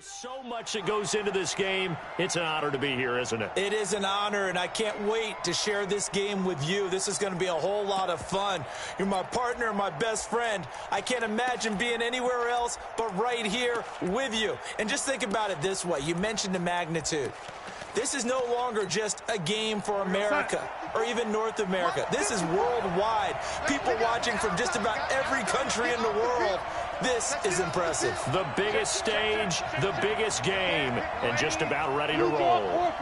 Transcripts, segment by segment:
So much that goes into this game. It's an honor to be here, isn't it? It is an honor, and I can't wait to share this game with you. This is going to be a whole lot of fun. You're my partner, my best friend. I can't imagine being anywhere else but right here with you. And just think about it this way. You mentioned the magnitude. This is no longer just a game for America or even North America. This is worldwide. People watching from just about every country in the world. This is impressive. The biggest stage, the biggest game, and just about ready to roll.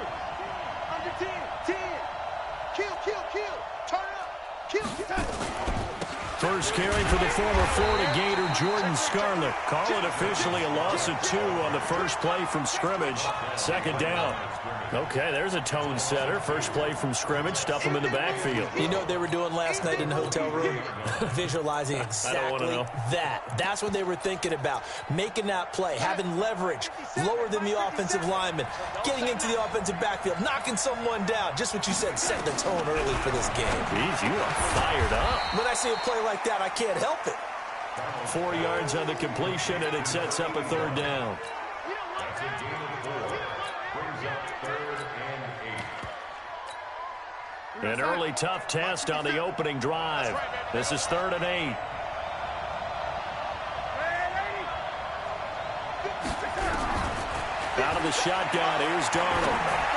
First carry for the former Florida Gator, Jordan Scarlett. Call it officially a loss of 2 on the first play from scrimmage. Second down. Okay, there's a tone setter. First play from scrimmage, stuff them in the backfield. You know what they were doing last night in the hotel room? Visualizing exactly that. That's what they were thinking about. Making that play, having leverage, lower than the offensive lineman, getting into the offensive backfield, knocking someone down. Just what you said, set the tone early for this game. Jeez, you are fired up. When I see a play like that, I can't help it. 4 yards on the completion, and it sets up a third down. An early tough test on the opening drive. This is 3rd and 8. Out of the shotgun, here's Darnold.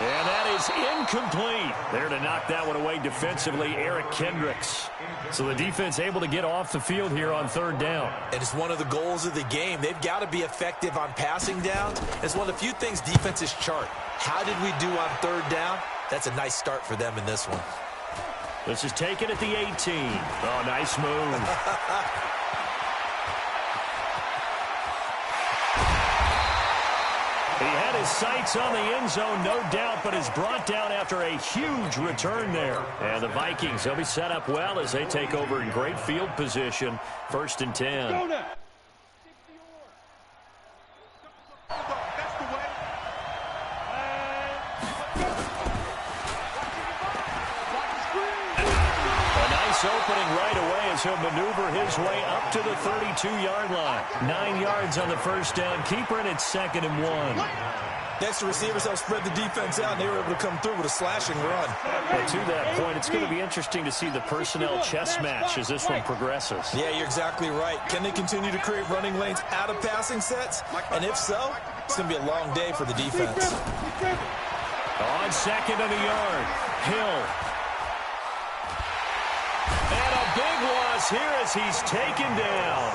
And that is incomplete. There to knock that one away defensively, Eric Kendricks. So the defense able to get off the field here on 3rd down. And it's one of the goals of the game. They've got to be effective on passing downs. It's one of the few things defenses chart. How did we do on 3rd down? That's a nice start for them in this one. This is taken at the 18. Oh, nice move. He had his sights on the end zone, no doubt, but is brought down after a huge return there. And the Vikings, they'll be set up well as they take over in great field position. 1st and 10. Opening right away as he'll maneuver his way up to the 32-yard line. 9 yards on the first down. Keeper, and it's 2nd and 1. Next, the receivers help spread the defense out, and they were able to come through with a slashing run. But to that point, it's going to be interesting to see the personnel chess match as this one progresses. Yeah, you're exactly right. Can they continue to create running lanes out of passing sets? And if so, it's going to be a long day for the defense. On 2nd and a yard, Hill. And a big loss here as he's taken down.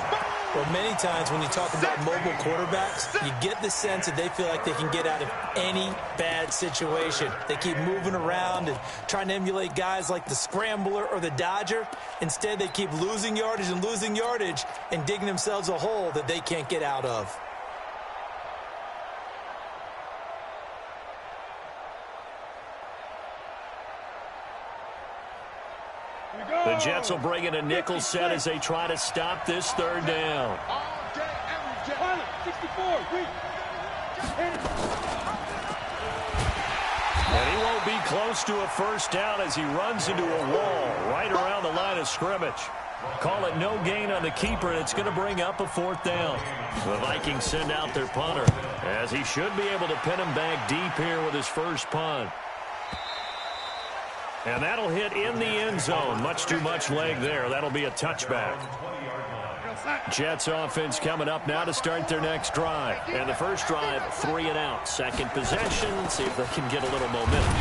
Well, many times when you talk about mobile quarterbacks, you get the sense that they feel like they can get out of any bad situation. They keep moving around and trying to emulate guys like the scrambler or the dodger. Instead, they keep losing yardage and digging themselves a hole that they can't get out of. The Jets will bring in a nickel set as they try to stop this 3rd down. And he won't be close to a first down as he runs into a wall right around the line of scrimmage. Call it no gain on the keeper, and it's going to bring up a 4th down. The Vikings send out their punter as he should be able to pin him back deep here with his first punt. And that'll hit in the end zone. Much too much leg there. That'll be a touchback. Jets offense coming up now to start their next drive. And the first drive, 3 and out. Second possession. See if they can get a little momentum.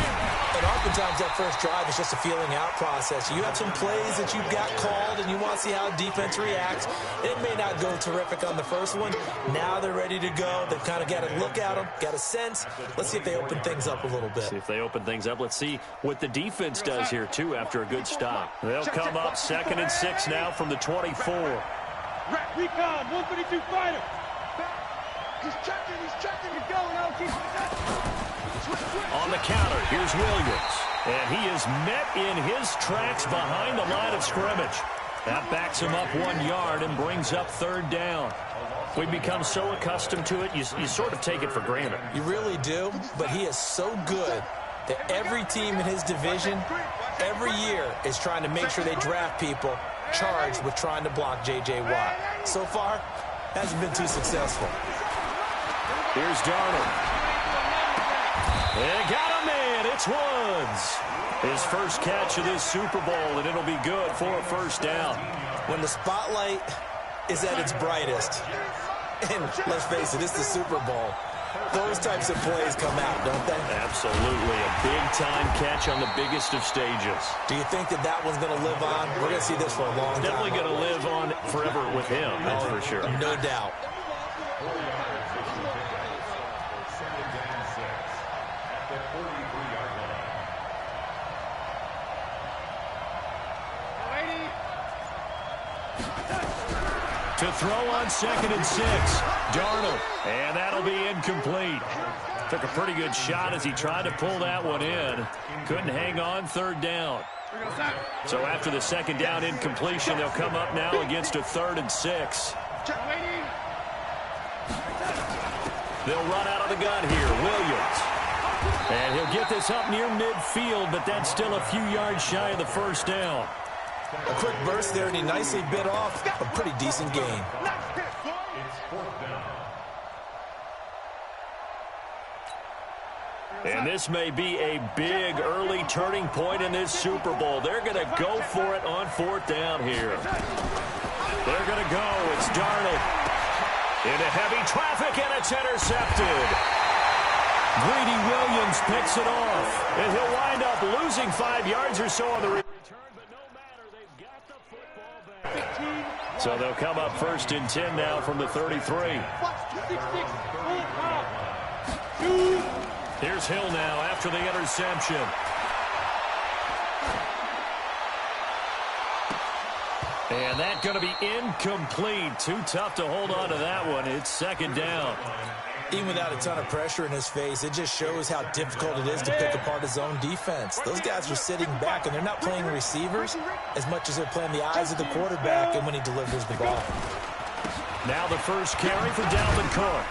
And oftentimes that first drive is just a feeling out process. You have some plays that you've got called and you want to see how defense reacts. It may not go terrific on the first one. Now they're ready to go. They've kind of got to look at them, got a sense. Let's see if they open things up a little bit. See if they open things up. Let's see what the defense does here, too, after a good stop. They'll come up 2nd and 6 now from the 24. Recon, 132 fighter. He's checking, he's going out. On the counter, here's Williams. And he is met in his tracks behind the line of scrimmage. That backs him up 1 yard and brings up 3rd down. We've become so accustomed to it, you sort of take it for granted. You really do, but he is so good that every team in his division, every year, is trying to make sure they draft people charged with trying to block J.J. Watt. So far, hasn't been too successful. Here's Darnold. They got a man. It's Woods. His first catch of this Super Bowl, and it'll be good for a first down. When the spotlight is at its brightest, and let's face it, it's the Super Bowl, those types of plays come out, don't they? Absolutely. A big-time catch on the biggest of stages. Do you think that that one's going to live on? We're going to see this for a long time. Definitely going to live on forever with him, that's for sure. No doubt. To throw on 2nd and 6. Darnold. And that'll be incomplete. Took a pretty good shot as he tried to pull that one in. Couldn't hang on, 3rd down. So after the 2nd down incompletion, they'll come up now against a 3rd and 6. They'll run out of the gun here. Williams. And he'll get this up near midfield, but that's still a few yards shy of the first down. A quick burst there, and he nicely bit off a pretty decent gain. And this may be a big early turning point in this Super Bowl. They're going to go for it on 4th down here. They're going to go. It's Darnold. Into heavy traffic, and it's intercepted. Greedy Williams picks it off. And he'll wind up losing 5 yards or so on the return. So they'll come up 1st and 10 now from the 33. Here's Hill now after the interception. And that's going to be incomplete. Too tough to hold on to that one. It's 2nd down. Even without a ton of pressure in his face, it just shows how difficult it is to pick apart his own defense. Those guys are sitting back, and they're not playing receivers as much as they're playing the eyes of the quarterback and when he delivers the ball. Now the first carry for Dalvin Cook.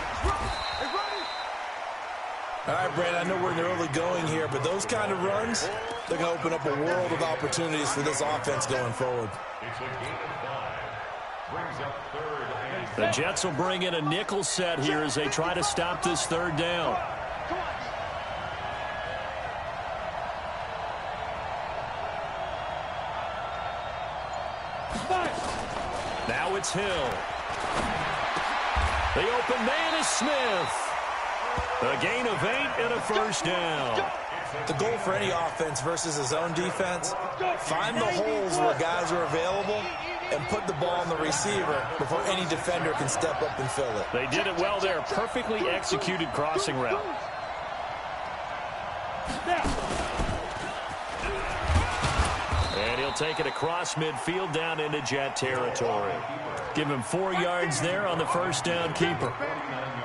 All right, Brandon, I know we're in the early going here, but those kind of runs, they're going to open up a world of opportunities for this offense going forward. The Jets will bring in a nickel set here as they try to stop this 3rd down. Now it's Hill. The open man is Smith. A gain of 8 and a first down. The goal for any offense versus his own defense, find the holes where guys are available and put the ball on the receiver before any defender can step up and fill it. They did it well there. Perfectly executed crossing route. And he'll take it across midfield down into Jet territory. Give him 4 yards there on the first down keeper.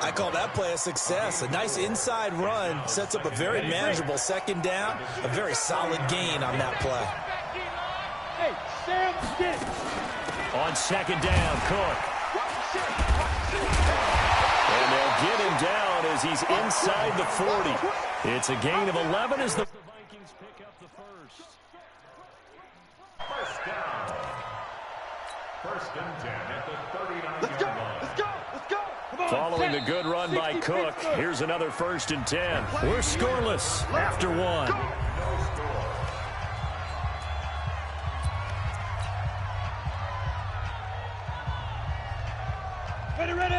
I call that play a success. A nice inside run sets up a very manageable 2nd down. A very solid gain on that play. On 2nd down, Cook. And they'll get him down as he's inside the 40. It's a gain of 11 as the Vikings pick up the first. First down. 1st and 10 at the 39-yard line. Let's go. Following the good run by Cook, here's another 1st and 10. We're scoreless after 1. Ready.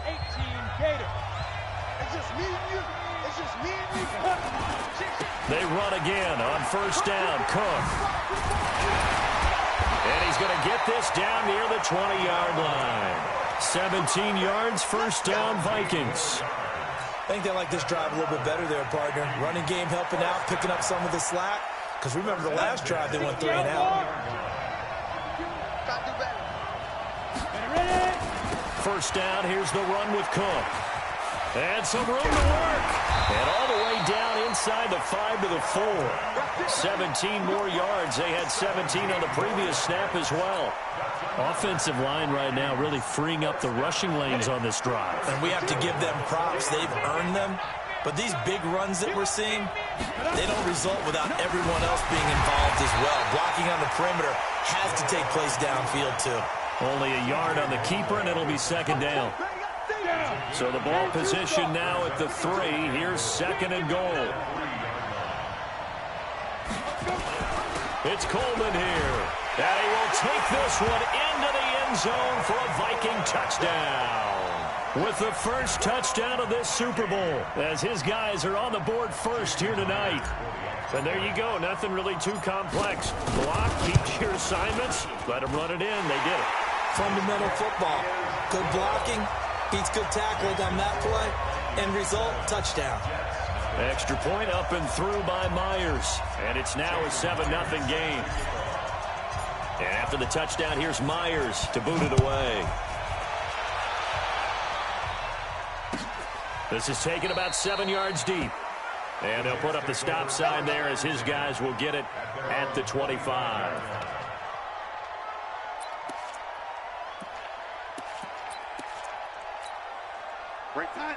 18 Gator. It's just me and you. It's just me and you. They run again on 1st down. Cook. And he's going to get this down near the 20-yard line. 17 yards, 1st down, Vikings. I think they like this drive a little bit better there, partner. Running game helping out, picking up some of the slack. Because remember the last drive, they went 3 and out. First down, here's the run with Cook. And some room to work. And all the way down inside the 5 to the 4. 17 more yards. They had 17 on the previous snap as well. Offensive line right now really freeing up the rushing lanes on this drive. And we have to give them props. They've earned them. But these big runs that we're seeing, they don't result without everyone else being involved as well. Blocking on the perimeter has to take place downfield too. Only a yard on the keeper, and it'll be 2nd down. So the ball position now at the 3. Here's 2nd and goal. It's Coleman here. And he will take this one into the end zone for a Viking touchdown. With the first touchdown of this Super Bowl, as his guys are on the board first here tonight. And there you go. Nothing really too complex. Block, keep your assignments, let them run it in. They did it. Fundamental football. Good blocking, beats good tackling on that play. End result, touchdown. Extra point up and through by Myers. And it's now a 7-0 game. And after the touchdown, here's Myers to boot it away. This is taken about 7 yards deep. And they'll put up the stop sign there as his guys will get it at the 25.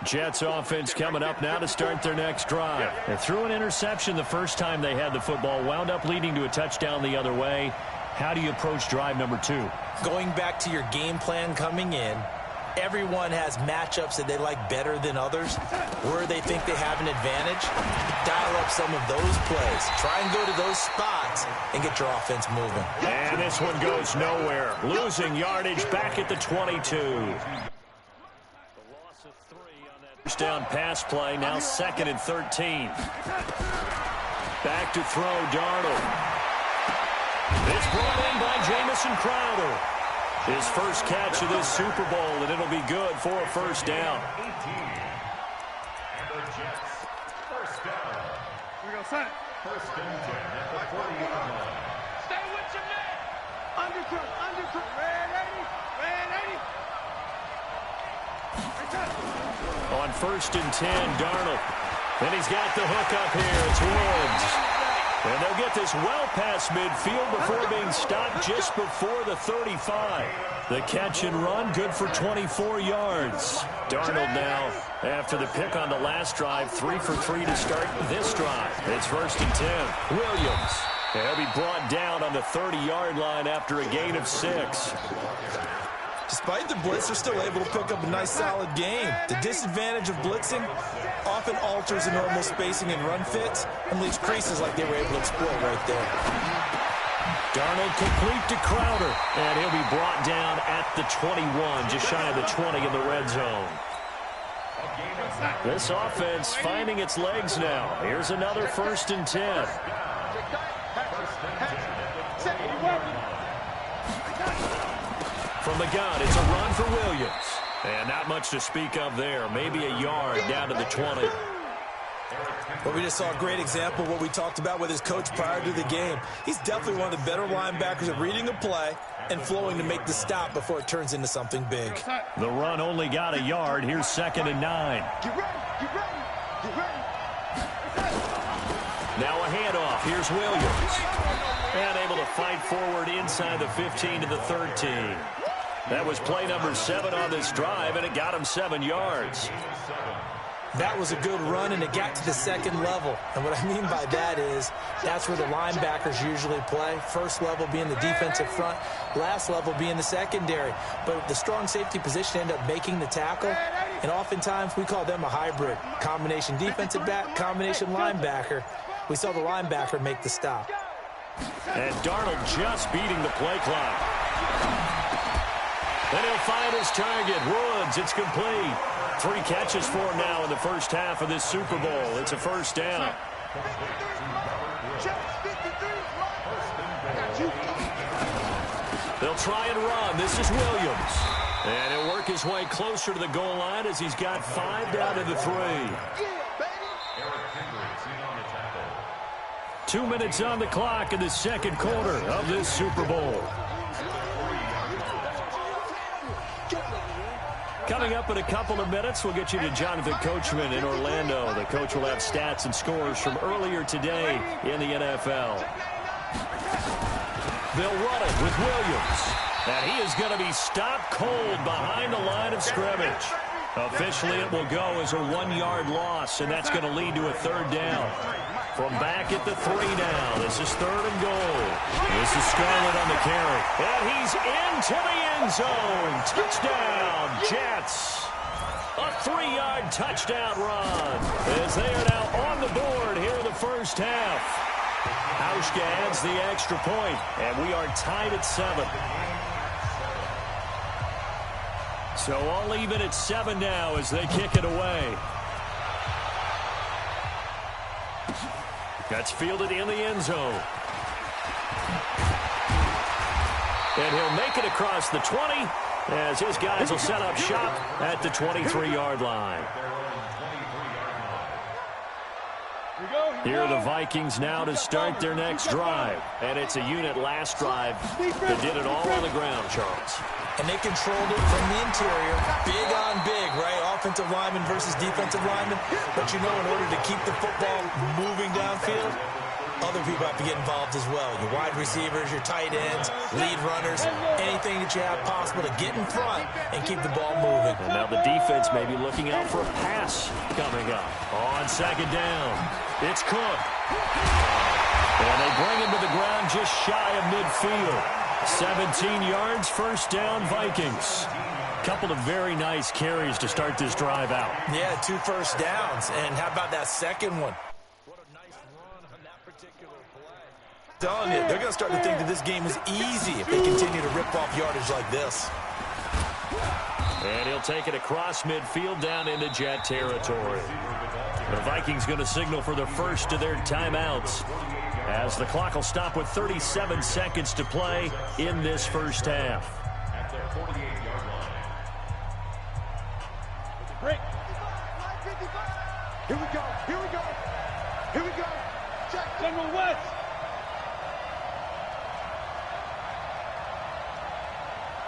Jets offense coming up now to start their next drive. They threw an interception the first time they had the football, wound up leading to a touchdown the other way. How do you approach drive number 2? Going back to your game plan coming in, everyone has matchups that they like better than others. Where they think they have an advantage, dial up some of those plays. Try and go to those spots and get your offense moving. And this one goes nowhere. Losing yardage back at the 22. First down pass play, now 2nd and 13. Back to throw, Darnold. It's brought in by Jamison Crowder. His first catch of this Super Bowl, and it'll be good for a first down. 18. And the Jets, first down. We go, son. First and 10 at the 40-yard line. Stay with your man. Undercut. Red 80. On 1st and 10, Darnold. And he's got the hook up here. It's Woods. And they'll get this well past midfield before being stopped just before the 35. The catch and run, good for 24 yards. Darnold now, after the pick on the last drive, 3 for 3 to start this drive. It's 1st and 10. Williams. And he'll be brought down on the 30-yard line after a gain of 6. Despite the blitz, they're still able to pick up a nice, solid game. The disadvantage of blitzing often alters the normal spacing and run fits and leaves creases like they were able to exploit right there. Darnold complete to Crowder, and he'll be brought down at the 21, just shy of the 20 in the red zone. This offense finding its legs now. Here's another 1st and 10. From the gun, it's a run for Williams. And not much to speak of there. Maybe a yard down to the 20. Well, we just saw a great example of what we talked about with his coach prior to the game. He's definitely one of the better linebackers at reading a play and flowing to make the stop before it turns into something big. The run only got a yard. Here's 2nd and 9. Get ready. Now a handoff. Here's Williams. And able to fight forward inside the 15 to the 13. That was play number 7 on this drive, and it got him 7 yards. That was a good run, and it got to the 2nd level. And what I mean by that is that's where the linebackers usually play. First level being the defensive front, last level being the secondary. But the strong safety position ended up making the tackle, and oftentimes we call them a hybrid. Combination defensive back, combination linebacker. We saw the linebacker make the stop. And Darnold just beating the play clock. Then he'll find his target. Woods, it's complete. 3 catches for him now in the first half of this Super Bowl. It's a first down. They'll try and run. This is Williams. And he'll work his way closer to the goal line as he's got 5 down to the 3. 2 minutes on the clock in the second quarter of this Super Bowl. Coming up in a couple of minutes, we'll get you to Jonathan Coachman in Orlando. The coach will have stats and scores from earlier today in the NFL. They'll run it with Williams. And he is going to be stopped cold behind the line of scrimmage. Officially, it will go as a 1-yard loss, and that's going to lead to a 3rd down. From back at the 3 now, this is 3rd and goal. This is Scarlett on the carry. And he's into the end zone. Touchdown, Jets. A 3-yard touchdown run as they are now on the board here in the first half. Hauschka adds the extra point, and we are tied at 7. So all even at 7 now as they kick it away. That's fielded in the end zone. And he'll make it across the 20 as his guys will set up shop at the 23-yard line. Here are the Vikings now to start their next drive. And it's a unit last drive that did it all on the ground, Charles. And they controlled it from the interior. Big on big, right? Offensive lineman versus defensive lineman. But you know, in order to keep the football moving downfield, other people have to get involved as well. Your wide receivers, your tight ends, lead runners, anything that you have possible to get in front and keep the ball moving. And now the defense may be looking out for a pass coming up. On second down, it's Cook. And they bring him to the ground just shy of midfield. 17 yards, first down, Vikings. Couple of very nice carries to start this drive out. Yeah, 2 first downs. And how about that second one? What a nice run on that particular play. Telling you, they're going to start to think that this game is easy if they continue to rip off yardage like this. And he'll take it across midfield down into Jet territory. The Vikings going to signal for the first of their timeouts, as the clock will stop with 37 seconds to play in this first half. At their 48-yard line. Break. Here we go. Here we go. Here we go. Check. General West.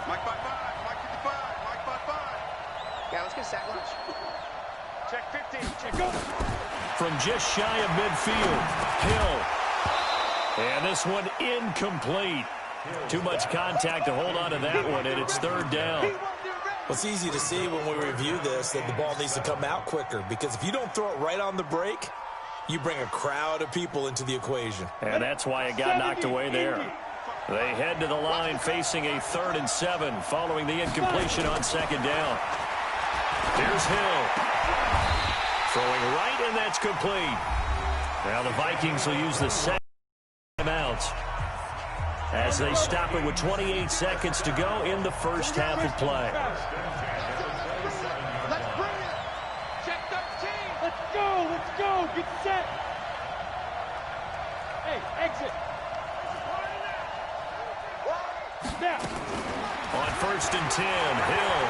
Mike by 5. Mike 55. Mike by 5. Yeah, let's get a sack lunch. Check 15. Check go. From just shy of midfield, Hill. And this one incomplete. Too much contact to hold on to that one, and it's third down. Well, it's easy to see when we review this that the ball needs to come out quicker, because if you don't throw it right on the break, you bring a crowd of people into the equation. And that's why it got knocked away there. They head to the line facing a 3rd and 7 following the incompletion on second down. Here's Hill. Throwing right, and that's complete. Now the Vikings will use the second timeout as they stop it with 28 seconds to go in the first half of play. Let's bring it. Check 13. Let's go. Let's go. Get set. Hey, exit. Now. On 1st and 10, Hill.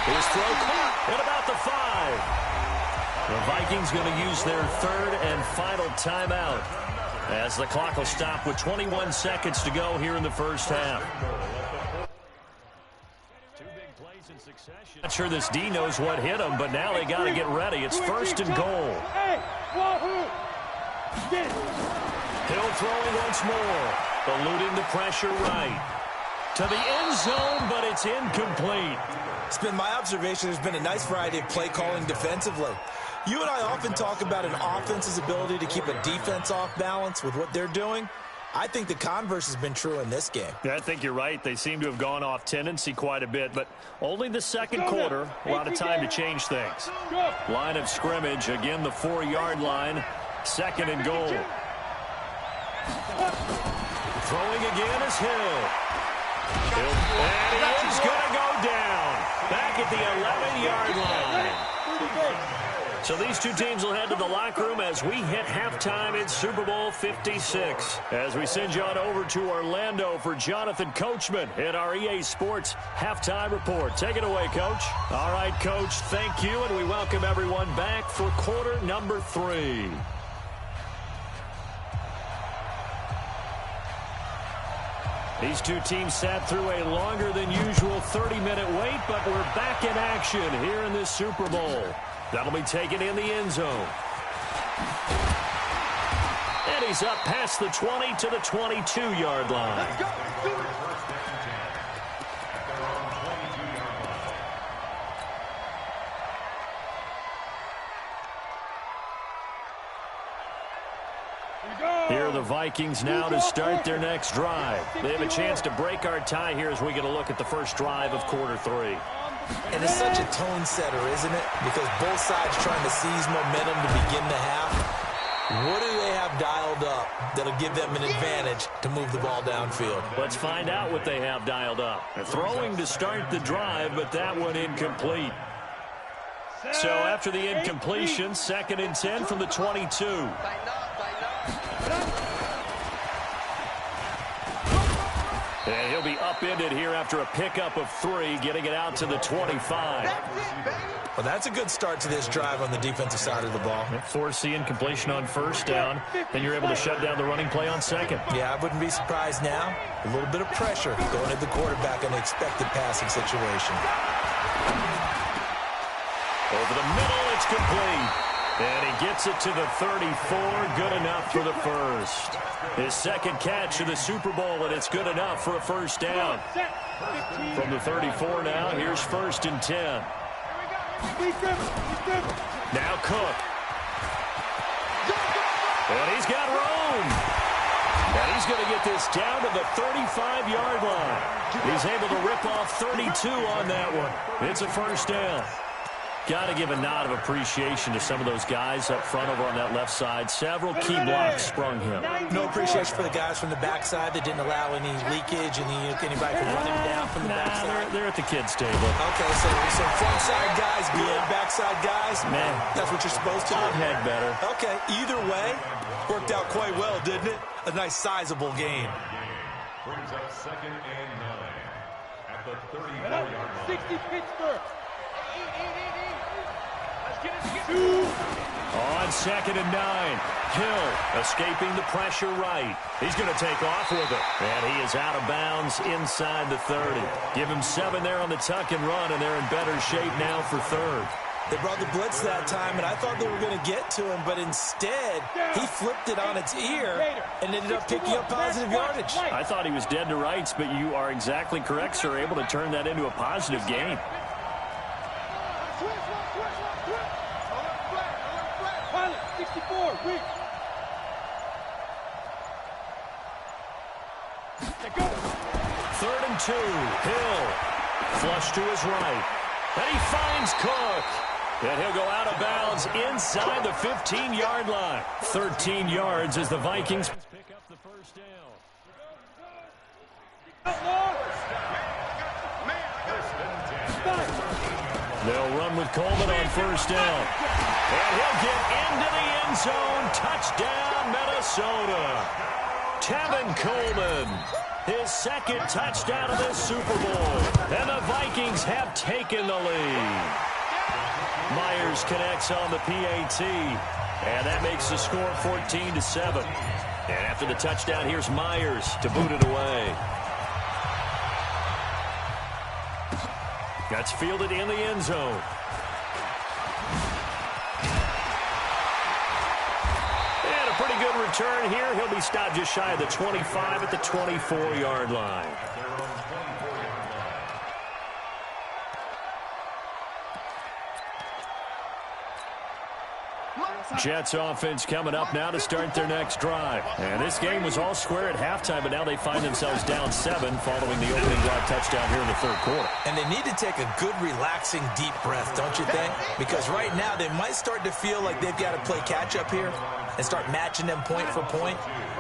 His throw caught at about the 5. The Vikings going to use their 3rd and final timeout, as the clock will stop with 21 seconds to go here in the first half. 2 big plays in succession. Not sure this D knows what hit him, but now they got to get ready. It's 1st and goal. Hey, wahoo! Get it. Hill throwing once more, eluding the pressure right. To the end zone, but it's incomplete. It's been my observation there's been a nice variety of play calling defensively. You and I often talk about an offense's ability to keep a defense off balance with what they're doing. I think the converse has been true in this game. Yeah, I think you're right. They seem to have gone off tendency quite a bit, but only the second quarter, a lot of time to change things. Line of scrimmage, again the 4-yard line, 2nd and goal. Throwing again is Hill. And he is going to go down back at the 11-yard line. So these two teams will head to the locker room as we hit halftime in Super Bowl 56. As we send you on over to Orlando for Jonathan Coachman in our EA Sports Halftime Report. Take it away, Coach. All right, Coach, thank you, and we welcome everyone back for quarter number 3. These two teams sat through a longer than usual 30-minute wait, but we're back in action here in this Super Bowl. That'll be taken in the end zone. And he's up past the 20 to the 22-yard line. Let's go. Do it. Here are the Vikings now to start their next drive. They have a chance to break our tie here as we get a look at the first drive of quarter 3. And it's such a tone setter, isn't it? Because both sides trying to seize momentum to begin the half. What do they have dialed up that'll give them an advantage to move the ball downfield? Let's find out what they have dialed up. They're throwing to start the drive, but that one incomplete. So after the incompletion, 2nd and 10 from the 22. And he'll be upended here after a pickup of 3, getting it out to the 25. Well, that's a good start to this drive on the defensive side of the ball. Force the incompletion on 1st down, then you're able to shut down the running play on 2nd. Yeah, I wouldn't be surprised now. A little bit of pressure going at the quarterback in an expected passing situation. Over the middle, it's complete. And he gets it to the 34, good enough for the first. His 2nd catch of the Super Bowl, and it's good enough for a 1st down. From the 34 now, here's 1st and 10. Now Cook. And he's got room. And he's going to get this down to the 35-yard line. He's able to rip off 32 on that one. It's a 1st down. Got to give a nod of appreciation to some of those guys up front over on that left side. Several key blocks sprung him. No appreciation for the guys from the backside that didn't allow any leakage and anybody could run him down from the backside. They're at the kids' table. Okay, so front side guys good, backside guys, man, that's what you're supposed to do. I've had better. Okay, either way, worked out quite well, didn't it? A nice sizable gain. Brings up 2nd and 9 at the 34-yard line. 60 Pittsburgh. On 2nd and 9, Hill escaping the pressure right. He's going to take off with it. And he is out of bounds inside the 30. Give him 7 there on the tuck and run, and they're in better shape now for 3rd. They brought the blitz that time, and I thought they were going to get to him, but instead, he flipped it on its ear and ended up picking up positive yardage. I thought he was dead to rights, but you are exactly correct, sir. Able to turn that into a positive gain. Pilot, 64, Rick. Go. 3rd and 2, Hill. Flush to his right. And he finds Cook. And he'll go out of bounds inside the 15-yard line. 13 yards as the Vikings pick up the 1st down. They'll run with Coleman on 1st down. And he'll get into the end zone. Touchdown, Minnesota. Tevin Coleman. His 2nd touchdown of this Super Bowl. And the Vikings have taken the lead. Myers connects on the PAT. And that makes the score 14-7. And after the touchdown, here's Myers to boot it away. That's fielded in the end zone. And a pretty good return here. He'll be stopped just shy of the 25 at the 24-yard line. Jets offense coming up now to start their next drive. And this game was all square at halftime, but now they find themselves down 7 following the opening drive touchdown here in the 3rd quarter. And they need to take a good, relaxing, deep breath, don't you think? Because right now they might start to feel like they've got to play catch-up here and start matching them point for point.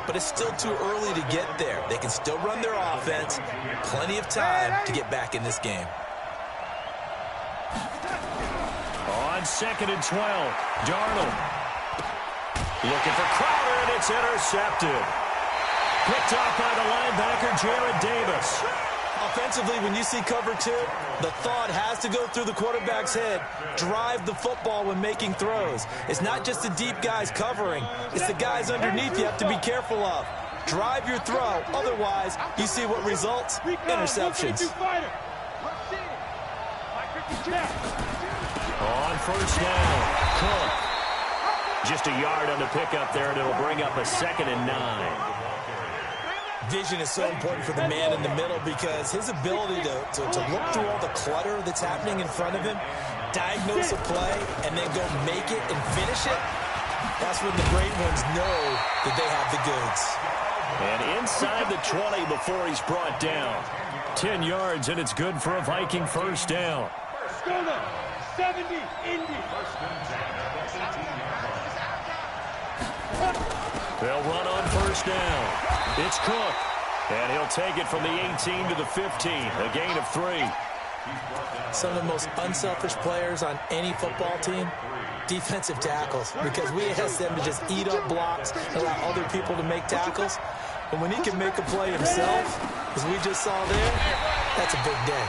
But it's still too early to get there. They can still run their offense. Plenty of time to get back in this game. On 2nd and 12, Darnold. Looking for Crowder, and it's intercepted. Picked off by the linebacker, Jared Davis. Offensively, when you see cover 2, the thought has to go through the quarterback's head. Drive the football when making throws. It's not just the deep guys covering. It's the guys underneath you have to be careful of. Drive your throw. Otherwise, you see what results? Interceptions. On 1st down, Cook. Just a yard on the pickup there, and it'll bring up a 2nd and 9. Vision is so important for the man in the middle because his ability to look through all the clutter that's happening in front of him, diagnose a play, and then go make it and finish it, That's when the great ones know that they have the goods. And inside the 20 before he's brought down. 10 yards, and it's good for a Viking first down. Skona, 70, Indy. They'll run on first down. It's Cook. And he'll take it from the 18 to the 15. A gain of 3. Some of the most unselfish players on any football team, defensive tackles, because we ask them to just eat up blocks and allow other people to make tackles. And when he can make a play himself, as we just saw there, that's a big day.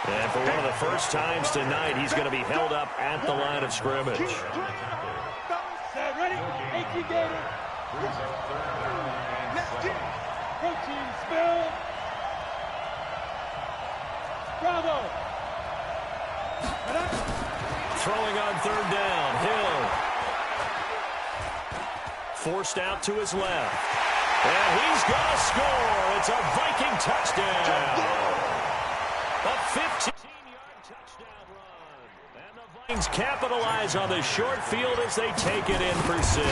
And for one of the first times tonight, he's going to be held up at the line of scrimmage. Ready? 18 Gator. Protein spill. Bravo. Throwing on third down, Hill. Forced out to his left. And he's going to score. It's a Viking touchdown. A 15-yard touchdown run. And the Vikings capitalize on the short field as they take it in for 6.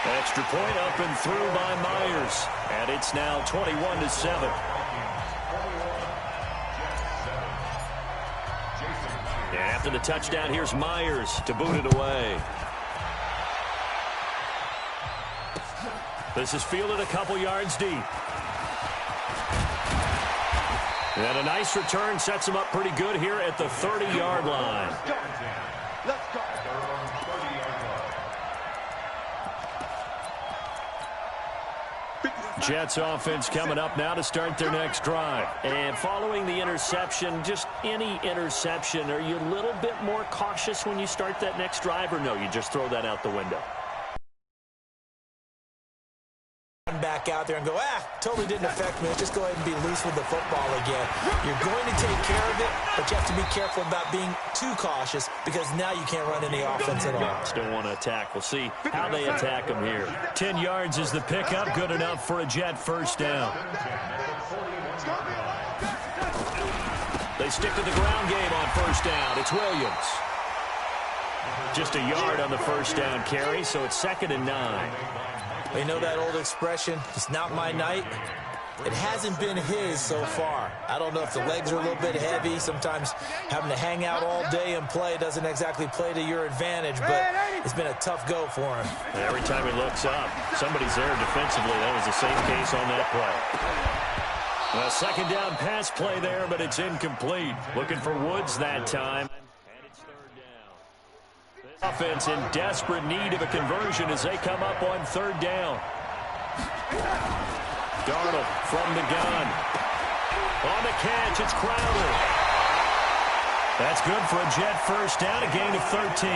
Extra point up and through by Myers. And it's now 21-7. And after the touchdown, here's Myers to boot it away. This is fielded a couple yards deep. And a nice return sets him up pretty good here at the 30-yard line. Let's go. Jets offense coming up now to start their next drive. And following the interception, just any interception, are you a little bit more cautious when you start that next drive, or no, you just throw that out the window? Back out there and go, totally didn't affect me. Just go ahead and be loose with the football again. You're going to take care of it, but you have to be careful about being too cautious because now you can't run any offense at all. Just don't want to attack. We'll see how they attack them here. 10 yards is the pickup. Good enough for a Jet first down. They stick to the ground game on first down. It's Williams. Just a yard on the first down carry, so it's 2nd and 9. You know that old expression, it's not my night? It hasn't been his so far. I don't know if the legs are a little bit heavy. Sometimes having to hang out all day and play doesn't exactly play to your advantage, but it's been a tough go for him. Every time he looks up, somebody's there defensively. That was the same case on that play. A 2nd down pass play there, but it's incomplete. Looking for Woods that time. Offense in desperate need of a conversion as they come up on 3rd down. Darnold from the gun. On the catch, it's Crowder. That's good for a Jet first down, a gain of 13.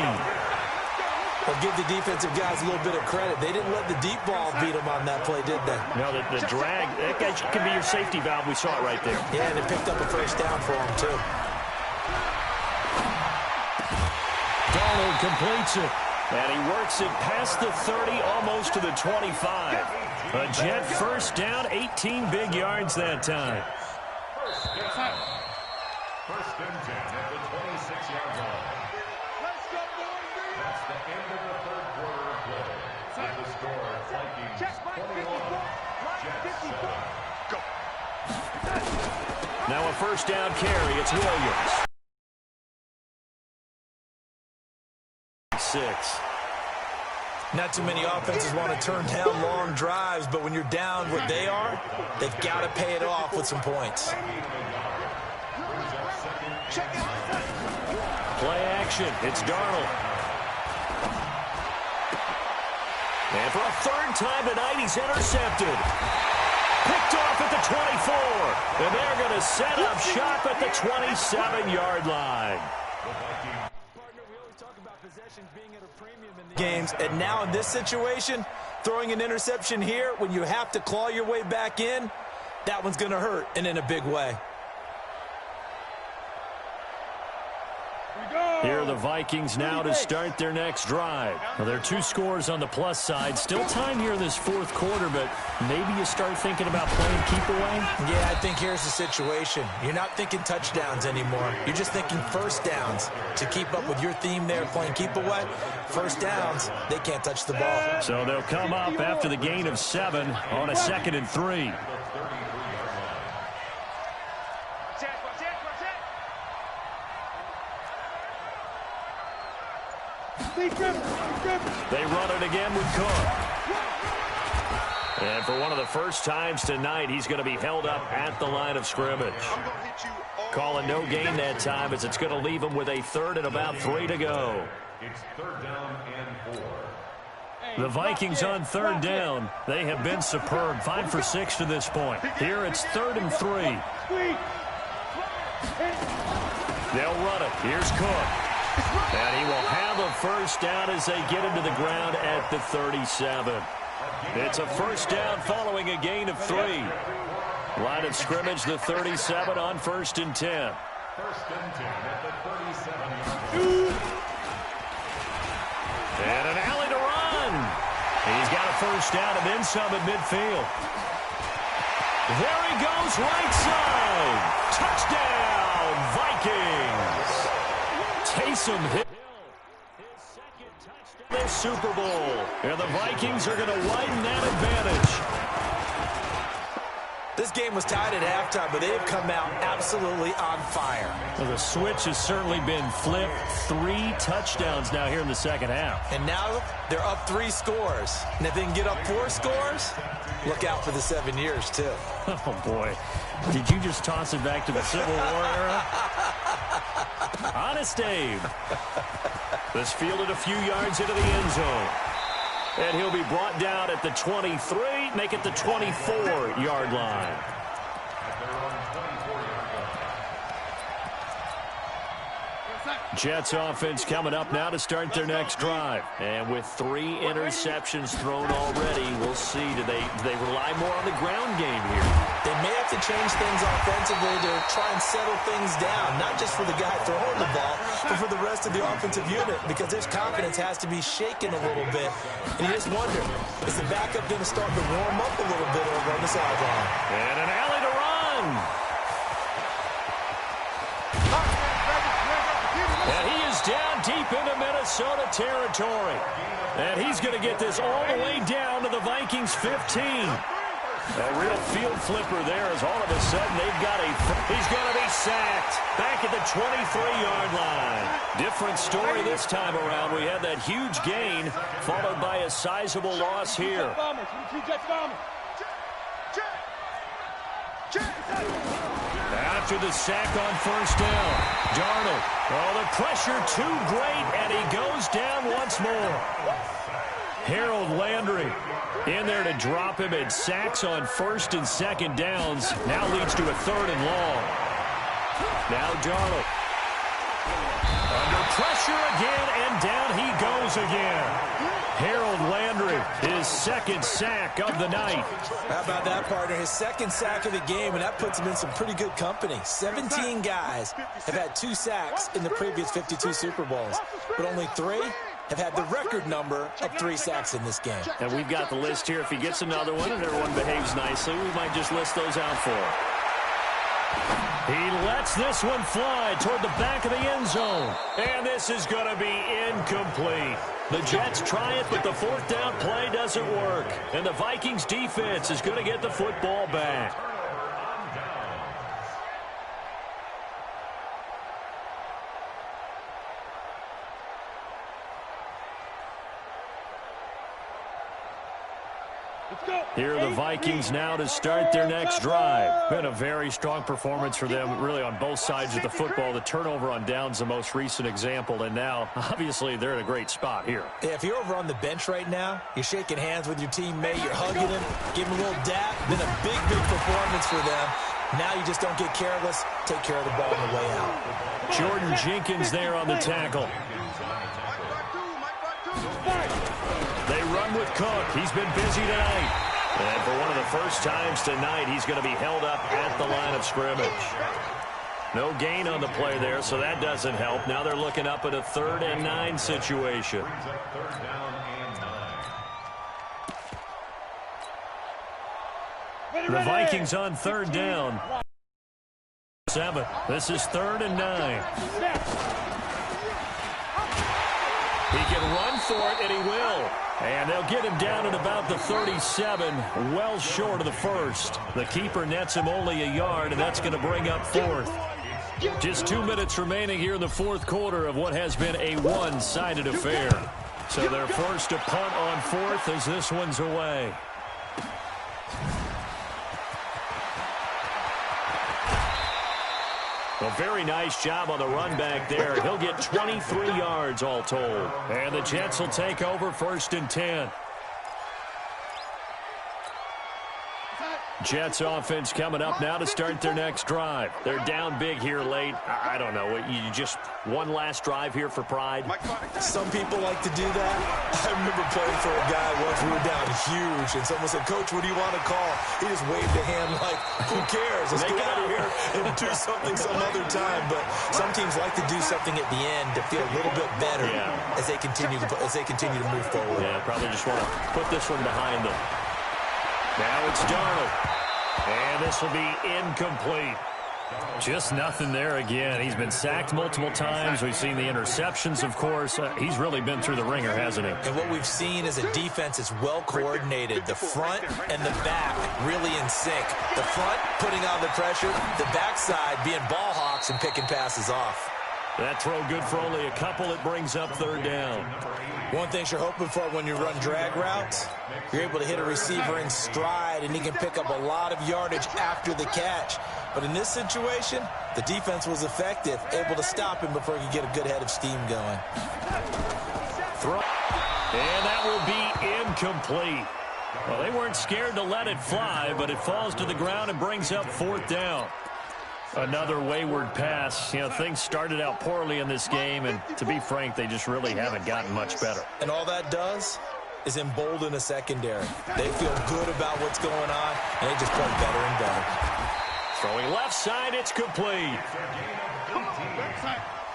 Well, give the defensive guys a little bit of credit. They didn't let the deep ball beat them on that play, did they? No, the drag, that can be your safety valve. We saw it right there. Yeah, and it picked up a first down for them, too. Darnold completes it. And he works it past the 30, almost to the 25. A Jet first down, 18 big yards that time. First and 10 at the 26-yard line. Let's go, That's the end of the 3rd quarter of play. With the score, Vikings 21, Jets 7. Now a first down carry. It's Williams. 6. Not too many offenses want to turn down long drives, but when you're down what they are, they've got to pay it off with some points. Play action. It's Darnold. And for a 3rd time tonight, he's intercepted. Picked off at the 24. And they're going to set up shop at the 27-yard line. Games, and now in this situation, throwing an interception here when you have to claw your way back in, that one's going to hurt, and in a big way. Here we go. Here are the Vikings now to start their next drive. Well, there are 2 scores on the plus side. Still time here in this fourth quarter, but maybe you start thinking about playing keep away? Yeah, I think here's the situation. You're not thinking touchdowns anymore. You're just thinking first downs. To keep up with your theme there, playing keep away, first downs, they can't touch the ball. So they'll come up after the gain of 7 on a 2nd and 3. They run it again with Cook. And for one of the first times tonight, he's going to be held up at the line of scrimmage. Calling no gain that time as it's going to leave him with a 3rd and about 3 to go. It's 3rd down and 4. The Vikings on 3rd down. They have been superb. 5 for 6 to this point. Here it's 3rd and 3. They'll run it. Here's Cook. And he will have a first down as they get him to the ground at the 37. It's a first down following a gain of 3. Line of scrimmage, the 37 on 1st and 10. 1st and 10 at the 37. And an alley to run. He's got a first down and then some at midfield. There he goes, right side. Touchdown, Vikings. Taysom Hill. His 2nd touchdown this Super Bowl. And the Vikings are going to widen that advantage. This game was tied at halftime, but they've come out absolutely on fire. Well, the switch has certainly been flipped. 3 touchdowns now here in the second half. And now they're up 3 scores. And if they can get up 4 scores, look out for the 7 years, too. Oh, boy. Did you just toss it back to the Civil War era? Honest Abe. This fielded a few yards into the end zone. And he'll be brought down at the 23, make it the 24-yard line. Jets offense coming up now to start their next drive. And with 3 interceptions thrown already, we'll see. Do they rely more on the ground game here? They may have to change things offensively to try and settle things down, not just for the guy throwing the ball, but for the rest of the offensive unit, because their confidence has to be shaken a little bit. And you just wonder, is the backup going to start to warm up a little bit over on the sideline? And an alley to run. And he is down deep into Minnesota territory. And he's going to get this all the way down to the Vikings 15. A real field flipper there as all of a sudden they've got he's going to be sacked back at the 23-yard line. Different story this time around. We had that huge gain followed by a sizable loss here. After the sack on first down, Darnold. Oh, the pressure too great, and he goes down once more. Harold Landry in there to drop him, and sacks on 1st and 2nd downs. Now leads to a 3rd and long. Now Darnold. Under pressure again, and down he goes again. Harold Landry, his 2nd sack of the night. How about that, partner? His 2nd sack of the game, and that puts him in some pretty good company. 17 guys have had 2 sacks in the previous 52 Super Bowls, but only 3 have had the record number of 3 sacks in this game. And we've got the list here. If he gets another one and everyone behaves nicely, we might just list those out for him. He lets this one fly toward the back of the end zone. And this is going to be incomplete. The Jets try it, but the 4th down play doesn't work. And the Vikings defense is going to get the football back. Here are the Vikings now to start their next drive. Been a very strong performance for them, really, on both sides of the football. The turnover on downs, the most recent example, and now, obviously, they're in a great spot here. Yeah, if you're over on the bench right now, you're shaking hands with your teammate, you're hugging him, giving him a little dap. Been a big, big performance for them. Now you just don't get careless. Take care of the ball on the way out. Jordan Jenkins there on the tackle. They run with Cook. He's been busy tonight. And for one of the first times tonight, he's going to be held up at the line of scrimmage. No gain on the play there, so that doesn't help. Now they're looking up at a 3rd and 9 situation. Brings up 3rd down and 9. The Vikings on 3rd down. 7. This is 3rd and 9. He can run for it, and he will. And they'll get him down at about the 37, well short of the first. The keeper nets him only a yard, and that's going to bring up 4th. Just 2 minutes remaining here in the 4th quarter of what has been a one-sided affair. So they're forced to punt on 4th as this one's away. A very nice job on the run back there. He'll get 23 yards all told. And the Jets will take over 1st and 10. Jets offense coming up now to start their next drive. They're down big here late. I don't know. You just one last drive here for pride? Some people like to do that. I remember playing for a guy once. We were down huge, and someone said, "Coach, what do you want to call?" He just waved a hand like, "Who cares? Let's get out of here and do something some other time." But some teams like to do something at the end to feel a little bit better as they continue to move forward. Yeah, probably just want to put this one behind them. Now it's Darnold. And this will be incomplete. Just nothing there again. He's been sacked multiple times. We've seen the interceptions, of course. He's really been through the ringer, hasn't he? And what we've seen is a defense that's well coordinated. The front and the back really in sync. The front putting on the pressure. The backside being ball hawks and picking passes off. That throw good for only a couple. It brings up 3rd down. One thing you're hoping for when you run drag routes, you're able to hit a receiver in stride, and he can pick up a lot of yardage after the catch. But in this situation, the defense was effective, able to stop him before he could get a good head of steam going. Throw. And that will be incomplete. Well, they weren't scared to let it fly, but it falls to the ground and brings up 4th down. Another wayward pass. You know, things started out poorly in this game, and to be frank, they just really haven't gotten much better. And all that does is embolden a secondary. They feel good about what's going on, and they just play better and better. Throwing left side, it's complete.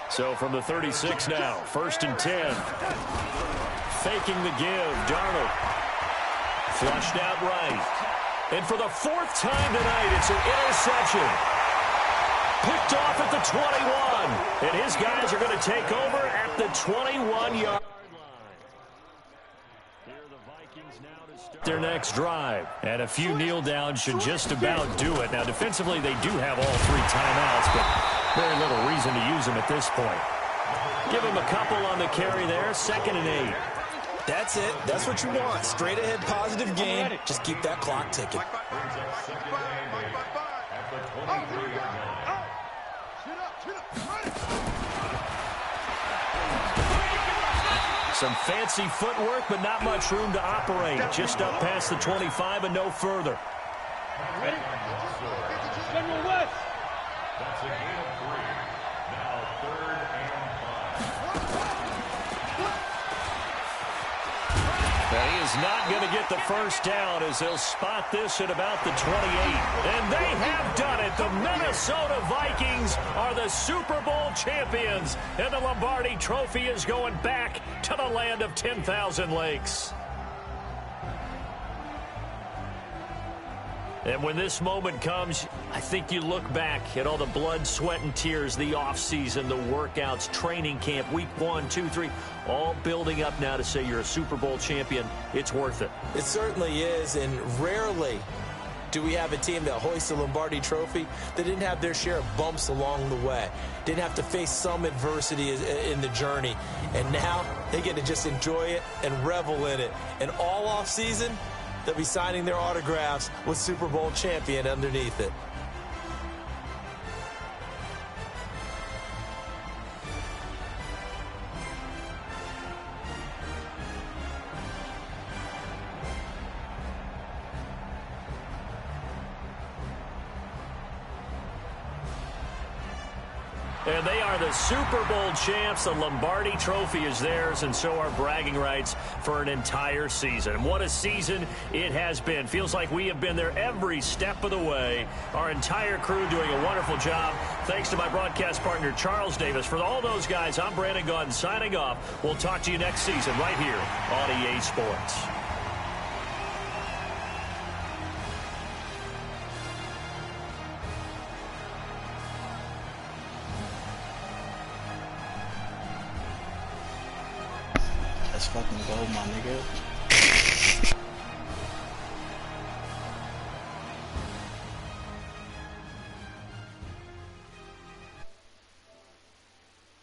So from the 36 now, 1st and 10. Faking the give, Darnold. Flushed out right. And for the 4th time tonight, it's an interception. Picked off at the 21. And his guys are going to take over at the 21-yard line. Here are the Vikings now to start their next drive. And a few kneel downs should just about do it. Now, defensively, they do have all 3 timeouts, but very little reason to use them at this point. Give him a couple on the carry there. 2nd and 8. That's it. That's what you want. Straight ahead positive game. Just keep that clock ticking. Some fancy footwork, but not much room to operate. Just up past the 25 and no further. Ready? General West. That's a gain of 3. Now 3rd and 5. Now he is not going to get the first down as they'll spot this at about the 28. And they have done it. The Minnesota Vikings are the Super Bowl champions. And the Lombardi Trophy is going back to the land of 10,000 lakes. And when this moment comes, I think you look back at all the blood, sweat, and tears, the offseason, the workouts, training camp, week 1, 2, 3, all building up now to say you're a Super Bowl champion. It's worth it. It certainly is, and rarely do we have a team that hoists the Lombardi Trophy that didn't have their share of bumps along the way, didn't have to face some adversity in the journey, and now they get to just enjoy it and revel in it. And all offseason, they'll be signing their autographs with Super Bowl champion underneath it. And they are the Super Bowl champs. The Lombardi Trophy is theirs, and so are bragging rights for an entire season. What a season it has been. Feels like we have been there every step of the way. Our entire crew doing a wonderful job. Thanks to my broadcast partner, Charles Davis. For all those guys, I'm Brandon Gaudin signing off. We'll talk to you next season right here on EA Sports. Let's fucking go, my nigga.